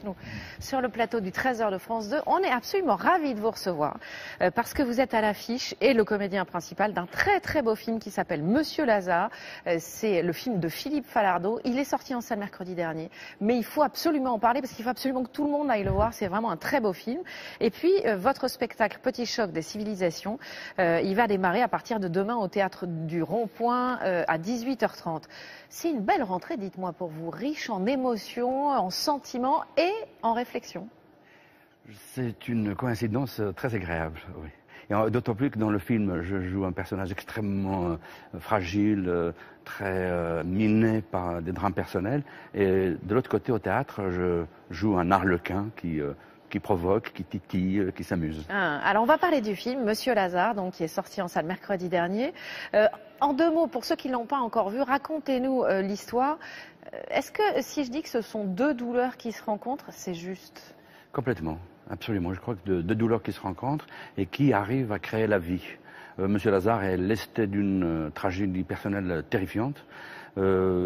nous sur le plateau du Trésor de France 2. On est absolument ravis de vous recevoir parce que vous êtes à l'affiche et le comédien principal d'un très très beau film qui s'appelle Monsieur Lazare. C'est le film de Philippe Falardeau. Il est sorti en salle mercredi dernier, mais il faut absolument en parler parce qu'il faut absolument que tout le monde aille le voir. C'est vraiment un très beau film. Et puis votre spectacle Petit choc des civilisations, il va démarrer à partir de demain au théâtre du Rond-Point à 18h30. C'est une belle rentrée, dites-moi, pour vous, riche en émotions, en sentiments et en réflexions. C'est une coïncidence très agréable, oui. Et d'autant plus que dans le film, je joue un personnage extrêmement fragile, très miné par des drames personnels. Et de l'autre côté, au théâtre, je joue un arlequin qui provoque, qui titille, qui s'amuse. Alors on va parler du film Monsieur Lazare, donc qui est sorti en salle mercredi dernier. En deux mots, pour ceux qui ne l'ont pas encore vu, racontez-nous l'histoire. Est-ce que si je dis que ce sont deux douleurs qui se rencontrent, c'est juste? Complètement, absolument. Je crois que deux douleurs qui se rencontrent et qui arrivent à créer la vie. Monsieur Lazare est lesté d'une tragédie personnelle terrifiante.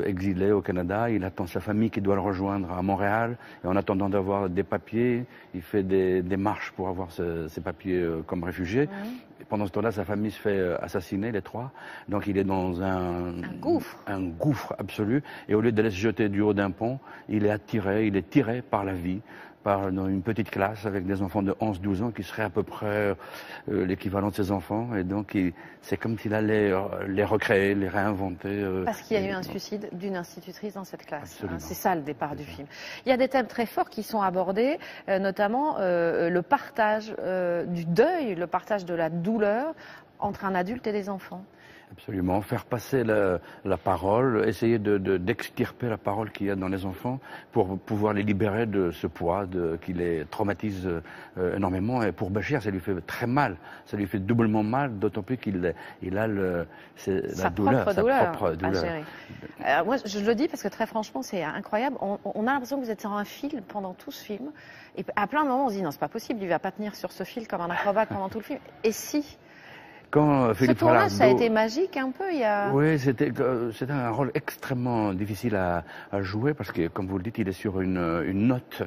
Exilé au Canada, il attend sa famille qui doit le rejoindre à Montréal. Et en attendant d'avoir des papiers, il fait des démarches pour avoir ses papiers comme réfugié. Et pendant ce temps-là, sa famille se fait assassiner, les trois. Donc il est dans un gouffre absolu. Et au lieu d'aller se jeter du haut d'un pont, il est tiré par la vie, dans une petite classe avec des enfants de 11-12 ans qui seraient à peu près l'équivalent de ses enfants. Et donc, c'est comme s'il allait les recréer, les réinventer. Parce qu'il y a eu un suicide d'une institutrice dans cette classe. C'est ça le départ du film. Ça. Il y a des thèmes très forts qui sont abordés, notamment le partage du deuil, le partage de la douleur entre un adulte et des enfants. Absolument, faire passer la parole, essayer d'extirper la parole qu'il y a dans les enfants pour pouvoir les libérer de ce poids qui les traumatise énormément. Et pour Bachir, ça lui fait très mal, ça lui fait doublement mal, d'autant plus qu'il a sa propre douleur. À gérer. Moi, je le dis parce que très franchement, c'est incroyable. On a l'impression que vous êtes sur un fil pendant tout ce film. Et à plein de moments, on se dit non, c'est pas possible, il va pas tenir sur ce fil comme un acrobate pendant tout le film. Et si? Quand Philippe Falardeau, ça a été magique un peu. Oui, c'était un rôle extrêmement difficile à jouer parce que, comme vous le dites, il est sur une note,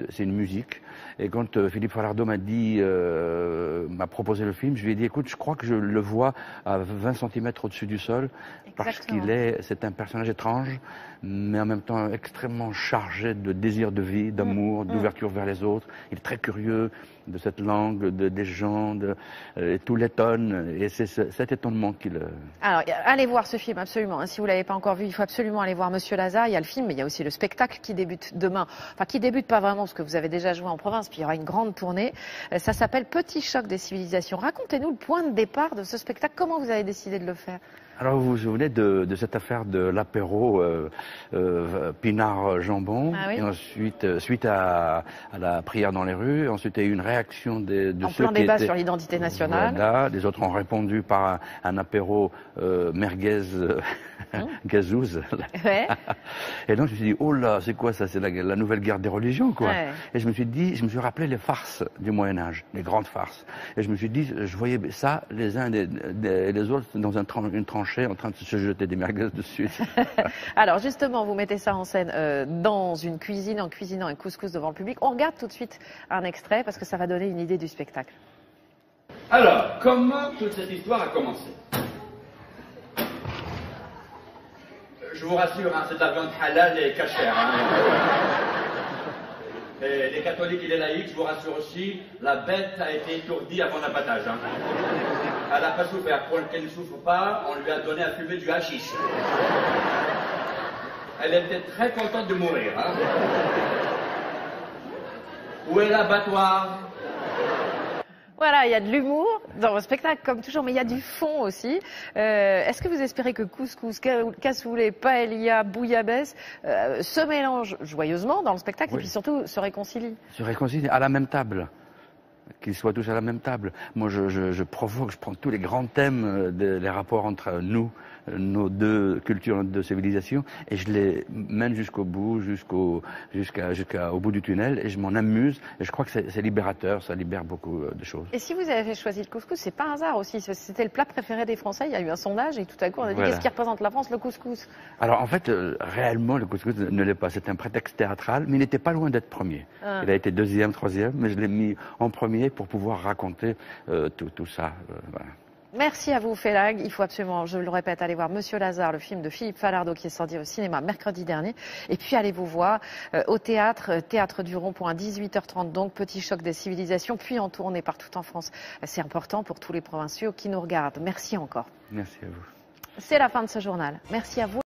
c'est une musique. Et quand Philippe Falardeau m'a proposé le film, je lui ai dit, écoute, je crois que je le vois à 20 cm au-dessus du sol. Exactement. Parce c'est un personnage étrange, mais en même temps extrêmement chargé de désir de vie, d'amour, d'ouverture vers les autres. Il est très curieux de cette langue, des gens, et tout l'étonne. Et c'est cet étonnement qui le... Alors, allez voir ce film, absolument. Si vous ne l'avez pas encore vu, il faut absolument aller voir Monsieur Lazare. Il y a le film, mais il y a aussi le spectacle qui débute demain. Enfin, qui débute pas vraiment, parce que vous avez déjà joué en province, puis il y aura une grande tournée. Ça s'appelle Petit choc des civilisations. Racontez-nous le point de départ de ce spectacle. Comment vous avez décidé de le faire? Alors vous vous souvenez de cette affaire de l'apéro Pinard-Jambon, oui. Et ensuite, suite à la prière dans les rues, ensuite il y a eu une réaction de ceux qui débat étaient... sur l'identité nationale. Voilà, les autres ont répondu par un apéro merguez gazouze. Ouais. Et donc je me suis dit, oh là, c'est quoi ça? C'est la nouvelle guerre des religions, quoi. Ouais. Et je me suis rappelé les farces du Moyen-Âge, les grandes farces. Et je me suis dit, je voyais ça, les uns et les autres, dans une tranchée, en train de se jeter des merguez dessus. Alors justement, vous mettez ça en scène dans une cuisine, en cuisinant un couscous devant le public. On regarde tout de suite un extrait parce que ça va donner une idée du spectacle. Alors, comment toute cette histoire a commencé? Je vous rassure, c'est de la viande halal et cachère. Et les catholiques et les laïcs, je vous rassure aussi, la bête a été étourdie avant l'abattage. Elle n'a pas souffert. Pour qu'elle ne souffre pas, on lui a donné à fumer du hashish. Elle était très contente de mourir. Où est l'abattoir? Voilà, il y a de l'humour dans le spectacle, comme toujours, mais il y a du fond aussi. Est-ce que vous espérez que couscous, cassoulet, paella, bouillabaisse se mélangent joyeusement dans le spectacle et puis surtout se réconcilient? Se réconcilient à la même table. Qu'ils soient tous à la même table. Moi, je provoque, je prends tous les grands thèmes des rapports entre nous, nos deux cultures, nos deux civilisations, et je les mène jusqu'au bout, jusqu'au bout du tunnel, et je m'en amuse, et je crois que c'est libérateur, ça libère beaucoup de choses. Et si vous avez choisi le couscous, c'est pas un hasard aussi, c'était le plat préféré des Français, il y a eu un sondage, et tout à coup on a dit qu'est-ce qui représente la France, le couscous? Alors en fait, réellement, le couscous ne l'est pas, c'est un prétexte théâtral, mais il n'était pas loin d'être premier. Il a été deuxième, troisième, mais je l'ai mis en premier pour pouvoir raconter tout ça. Voilà. Merci à vous, Félag. Il faut absolument, je le répète, aller voir Monsieur Lazare, le film de Philippe Falardeau qui est sorti au cinéma mercredi dernier. Et puis allez vous voir au théâtre, Théâtre du Rond-Point, 18h30 donc, Petit choc des civilisations, puis en tournée partout en France. C'est important pour tous les provinciaux qui nous regardent. Merci encore. Merci à vous. C'est la fin de ce journal. Merci à vous.